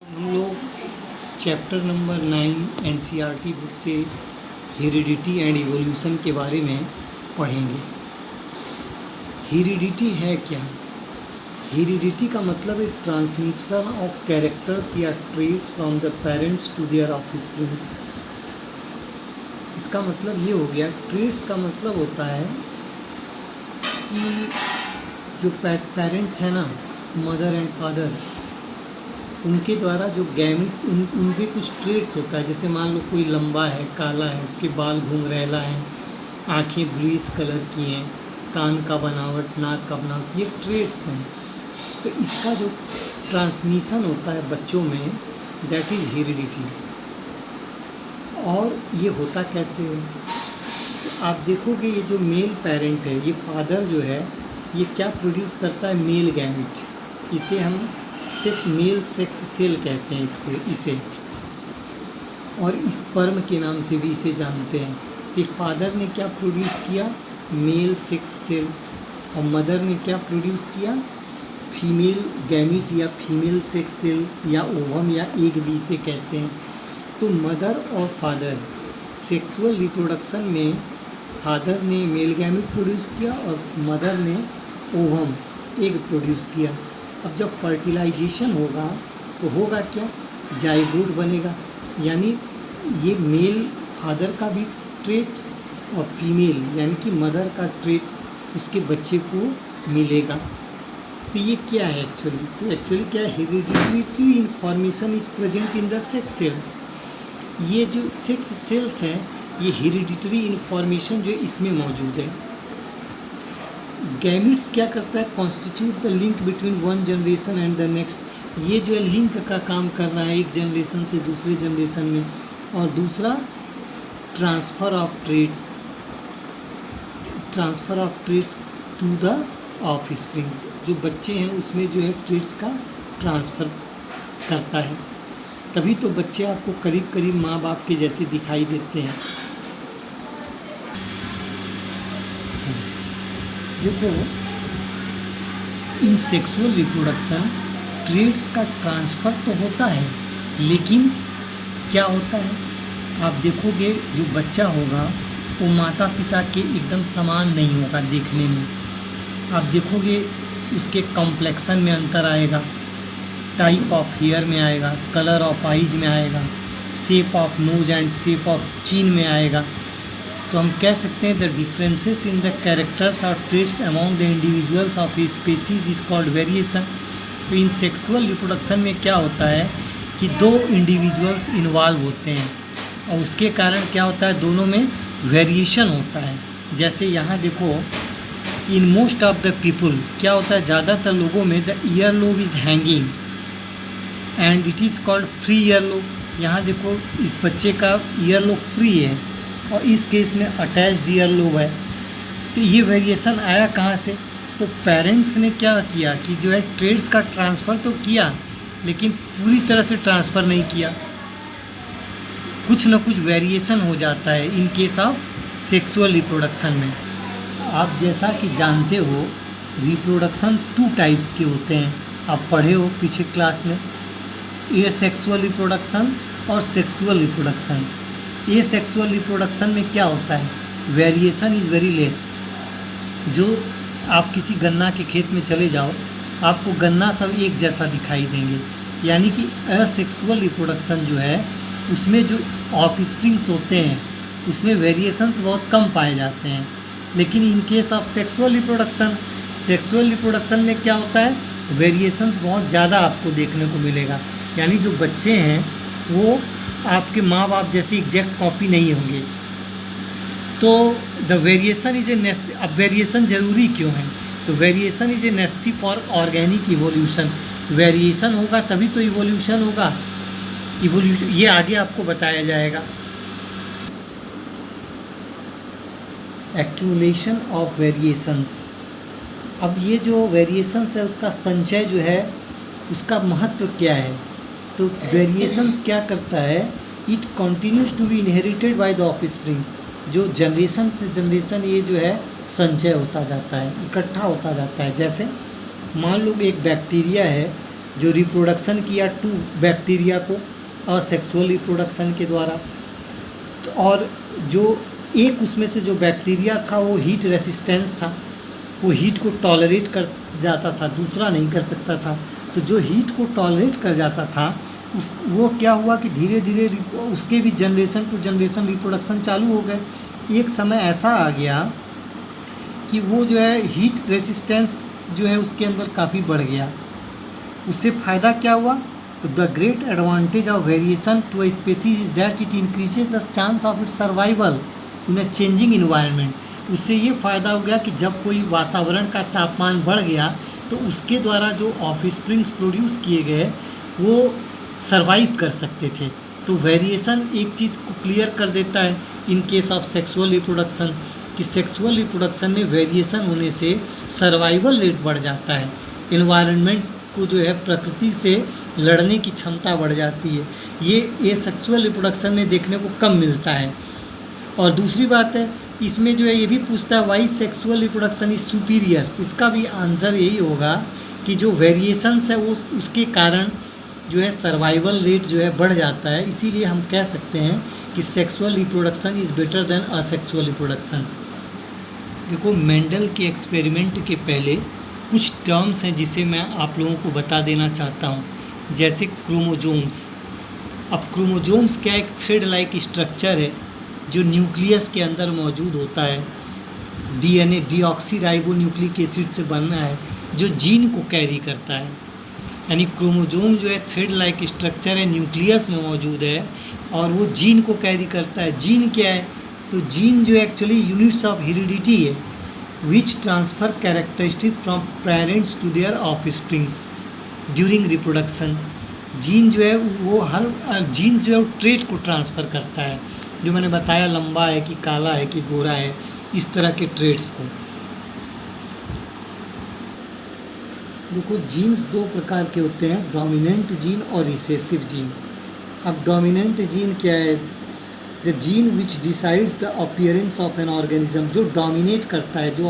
हम लोग chapter number 9 NCERT book से हेरिडिटी एंड इवोल्यूशन के बारे में पढ़ेंगे। हेरिडिटी है क्या? हेरिडिटी का मतलब है ट्रांसमिशन ऑफ कैरेक्टर्स या traits from the parents to their offsprings. इसका मतलब ये हो गया, ट्रेट्स का मतलब होता है कि जो पेरेंट्स हैं ना, मदर एंड फादर, उनके द्वारा जो गैमेट्स उनके कुछ ट्रेट्स होता है। जैसे मान लो कोई लंबा है, काला है, उसके बाल घुंघरैला हैं, आँखें ब्लूइश कलर की हैं, कान का बनावट, नाक का बनावट, ये ट्रेट्स हैं। तो इसका जो ट्रांसमिशन होता है बच्चों में, दैट इज़ हेरिडिटी। और ये होता कैसे है? तो आप देखोगे ये जो मेल पेरेंट है, ये फादर जो है, ये क्या प्रोड्यूस करता है? Male gamete. इसे हम मेल सेक्स सेल कहते हैं इसे, और स्पर्म के नाम से भी इसे जानते हैं। कि फादर ने क्या प्रोड्यूस किया? Male sex cell. और मदर ने क्या प्रोड्यूस किया? फीमेल गैमेट या फीमेल सेक्स सेल या ओवम या एग भी इसे कहते हैं। तो मदर और फादर सेक्सुअल रिप्रोडक्शन में फादर ने मेल गैमेट प्रोड्यूस किया और मदर ने ओवम एग प्रोड्यूस किया। अब जब फर्टिलाइजेशन होगा तो होगा क्या? जाइगोट बनेगा, यानी ये मेल फादर का भी ट्रेट और फीमेल यानी कि मदर का ट्रेट उसके बच्चे को मिलेगा। तो ये क्या है एक्चुअली? तो एक्चुअली क्या है? Hereditary information is present in the sex cells. ये जो सेक्स सेल्स हैं, ये हेरिडिटरी इन्फॉर्मेशन जो इसमें मौजूद है। गैमेट्स क्या करता है? Constitute the link between one generation and the next. ये जो है लिंक का काम कर रहा है एक जनरेशन से दूसरे जनरेशन में। और दूसरा transfer of traits to the offsprings. जो बच्चे हैं उसमें जो है ट्रेट्स का ट्रांसफ़र करता है। तभी तो बच्चे आपको करीब करीब माँ बाप के जैसे दिखाई देते हैं। देखो, इन सेक्सुअल रिप्रोडक्शन ट्रेट्स का ट्रांसफ़र तो होता है, लेकिन क्या होता है? आप देखोगे जो बच्चा होगा वो माता पिता के एकदम समान नहीं होगा देखने में। आप देखोगे उसके कॉम्प्लेक्सन में अंतर आएगा, टाइप ऑफ हेयर में आएगा, कलर ऑफ आइज में आएगा, shape of nose and shape of chin में आएगा। तो हम कह सकते हैं the differences in the characters और traits among the individuals of a species is called variation. तो इन सेक्सुअल रिप्रोडक्शन में क्या होता है कि दो इंडिविजुअल्स इन्वॉल्व होते हैं और उसके कारण क्या होता है? दोनों में वेरिएशन होता है। जैसे यहाँ देखो, in most of the people क्या होता है? ज़्यादातर लोगों में the ear lobe is hanging and it is called free ear lobe. यहाँ देखो, इस बच्चे का ईयर लोब फ्री है और इस केस में अटैच्ड ईयर लोब है। तो ये वेरिएशन आया कहाँ से? तो पेरेंट्स ने क्या किया कि जो है ट्रेट्स का ट्रांसफ़र तो किया, लेकिन पूरी तरह से ट्रांसफ़र नहीं किया। कुछ न कुछ वेरिएशन हो जाता है in case of sexual reproduction में। आप जैसा कि जानते हो, रिप्रोडक्शन 2 टाइप्स के होते हैं। आप पढ़े हो पीछे क्लास में, एसेक्सुअल रिप्रोडक्शन और सेक्सुअल रिप्रोडक्शन। ये सेक्सुअल रिप्रोडक्शन में क्या होता है? Variation is very less. जो आप किसी गन्ना के खेत में चले जाओ, आपको गन्ना सब एक जैसा दिखाई देंगे। यानी कि असेक्सुअल रिप्रोडक्शन जो है उसमें जो ऑफस्प्रिंग्स होते हैं उसमें वेरिएशंस बहुत कम पाए जाते हैं। लेकिन in case of sexual reproduction में क्या होता है? वेरिएशंस बहुत ज़्यादा आपको देखने को मिलेगा। यानी जो बच्चे हैं वो आपके माँ बाप जैसी एग्जैक्ट कॉपी नहीं होंगे। तो the variation is a necessity. अब वेरिएशन ज़रूरी क्यों है? तो variation is a necessity for organic evolution. Variation होगा तभी तो इवोल्यूशन होगा। ये आगे आपको बताया जाएगा। Accumulation of variations. अब ये जो वेरिएशंस है उसका संचय जो है उसका महत्व क्या है? तो वेरिएशन क्या करता है? It continues to be inherited by the offsprings. जो जनरेशन से जनरेशन ये जो है संचय होता जाता है, इकट्ठा होता जाता है। जैसे मान लो एक बैक्टीरिया है जो रिप्रोडक्शन किया 2 बैक्टीरिया को असेक्सुअल रिप्रोडक्शन के द्वारा। तो और जो एक उसमें से जो बैक्टीरिया था वो हीट रेसिस्टेंस था, वो हीट को टॉलरेट कर जाता था, दूसरा नहीं कर सकता था। तो जो हीट को टॉलरेट कर जाता था वो क्या हुआ कि धीरे धीरे उसके भी जनरेशन टू जनरेशन रिप्रोडक्शन चालू हो गए। एक समय ऐसा आ गया कि वो जो है हीट रेसिस्टेंस जो है उसके अंदर काफ़ी बढ़ गया। उससे फ़ायदा क्या हुआ? तो the great advantage of variation to a species is that it increases the chance of its survival in a changing environment. उससे ये फ़ायदा हो गया कि जब कोई वातावरण का तापमान बढ़ गया तो उसके द्वारा जो ऑफस्प्रिंग्स प्रोड्यूस किए गए वो सर्वाइव कर सकते थे। तो वेरिएशन एक चीज़ को क्लियर कर देता है in case of sexual reproduction कि सेक्सुअल रिप्रोडक्शन में वेरिएशन होने से सर्वाइवल रेट बढ़ जाता है, इन्वायरमेंट को जो है प्रकृति से लड़ने की क्षमता बढ़ जाती है। ये सेक्सुअल रिप्रोडक्शन में देखने को कम मिलता है। और दूसरी बात है इसमें जो है ये भी पूछता है why sexual reproduction is superior. इसका भी आंसर यही होगा कि जो वेरिएशंस है वो उसके कारण जो है सर्वाइवल रेट जो है बढ़ जाता है। इसीलिए हम कह सकते हैं कि sexual reproduction is better than asexual reproduction. देखो मेंडल के एक्सपेरिमेंट के पहले कुछ टर्म्स हैं जिसे मैं आप लोगों को बता देना चाहता हूँ, जैसे क्रोमोजोम्स। अब क्रोमोजोम्स क्या एक थ्रेड लाइक स्ट्रक्चर है जो न्यूक्लियस के अंदर मौजूद होता है। डीएनए डीऑक्सीराइबोन्यूक्लिक एसिड से बना है जो जीन को कैरी करता है। यानी क्रोमोजोम जो है थ्रेड लाइक स्ट्रक्चर है, न्यूक्लियस में मौजूद है और वो जीन को कैरी करता है। जीन क्या है? तो जीन जो एक्चुअली यूनिट्स ऑफ हेरिडिटी है which transfer characteristics from parents to their offsprings during reproduction. Gene जो है वो हर जीन्स जो है वो ट्रेट को ट्रांसफ़र करता है, जो मैंने बताया लंबा है कि काला है कि गोरा है, इस तरह के ट्रेट्स को। देखो जीन्स 2 प्रकार के होते हैं, डोमिनेंट जीन और रिसेसिव जीन। अब डोमिनेंट जीन क्या है? The gene which decides the appearance of an organism, जो डोमिनेट करता है, जो